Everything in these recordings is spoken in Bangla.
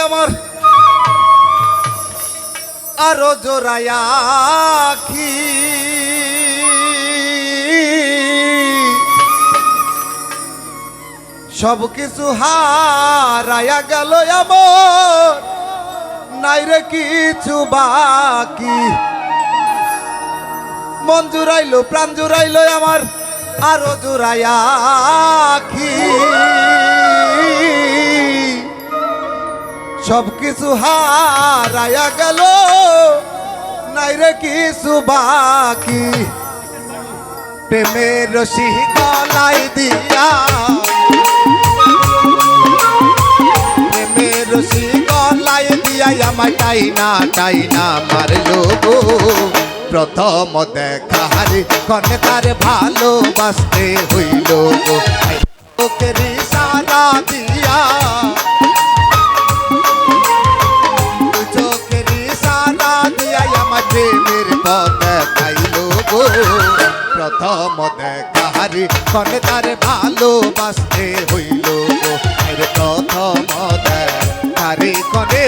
আমার আরো জোড়ায়া আখি সব কিছু হারায়া গেল আমার নাই রে কিছু বাকি মন জুড়াইলো প্রাণ জুড়াইলো আমার আরো জোড়ায়া আখি সব কিছু হারায়া গেল নাই রে কিছু বাকি প্রেমের রশি গলায় দিয়া প্রেমের রশি গলায় দিয়া আমায় টাইনা মারলো গো প্রথম দেখারে কনে তার ভালোবাসতে হইল গো ওকের ইশারা দিয়া প্রেমের পথ দেখাইলো গো প্রথম দেখারে কনে তার ভালোবাসতে হইল গো প্রথম দেখারে কনে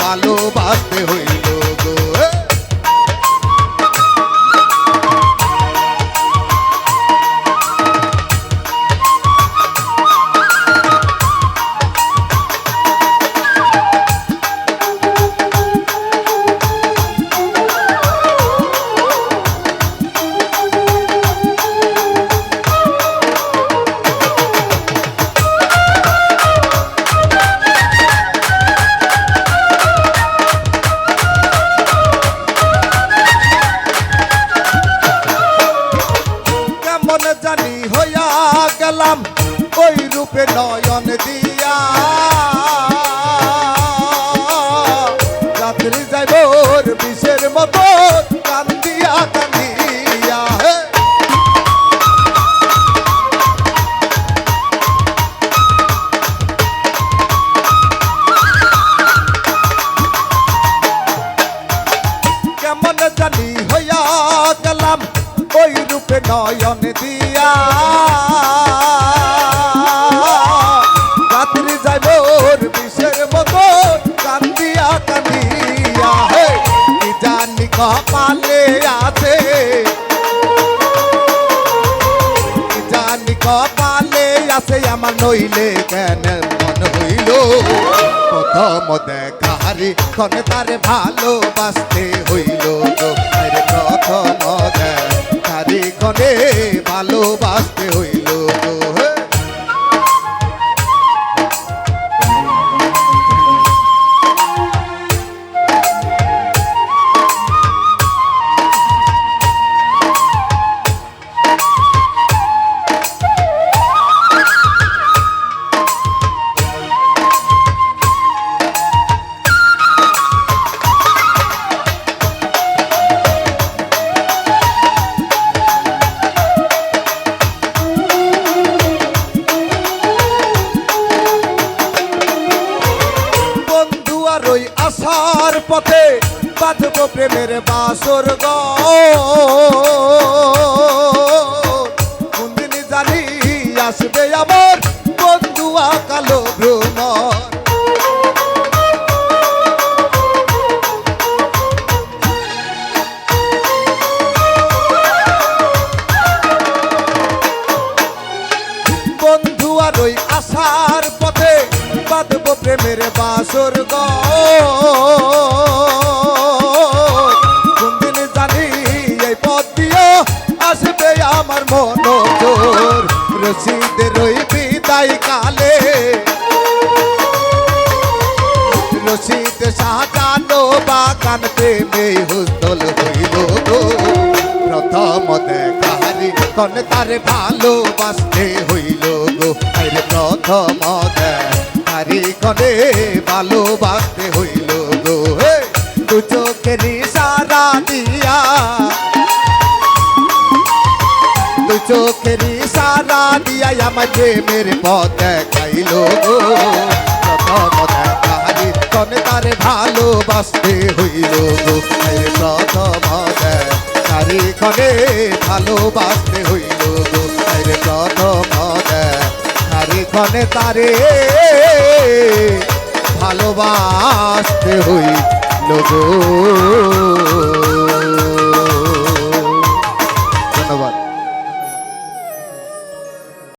ভালোবাসতে হইল গো জানি হইয়া গেলাম ওই রূপে নয়ন দিয়া রাত্রি যাইব বিষের মতো কান্দিয়া কান্দিয়া কেমন জানি হইয়া গেলাম ওই রূপে নয়ন দিয়া রাত্রি যাইব বিষের মতো কান্দিয়া কান্দিয়া কি জানি কপালে আছে কি জানি কপালে আছে আমার নইলে কেন মন হইল প্রথম দেখারে কনে তার ভালোবাসতে হইল গো প্রথম দেখারে কনে ভালোবাসতে হইল গো আসার পথে বাঁধব প্রেমের বাসর গো কোনদিন জানি আসবে আমার বন্ধু কালো ভ্রমর বন্ধু আর ওই আসার পথে বাঁধব প্রেমের বাসর গো কোনদিন জানি এই পথ দিয়ে আসবে আমার মন তোর রশিদের ওই বিদায় কালে রশিদ সাজানো বাগান প্রেমে হুজল হইল গো প্রথম দেখারে কনে তার ভালোবাসতে হইল গো প্রথম দেখারে কনে ভালোবাসতে হইল গো দু চোখের ইশারা দিয়া দু চোখের ইশারা দিয়া আমার প্রেমের পথ দেখাইল গো প্রথম দেখারে কনে তার ভালোবাসতে হইল গো প্রথম দেখারে কনে ভালোবাসতে হইল গো প্রথম দেখারে কনে তারে ভালোবাসতে হই গো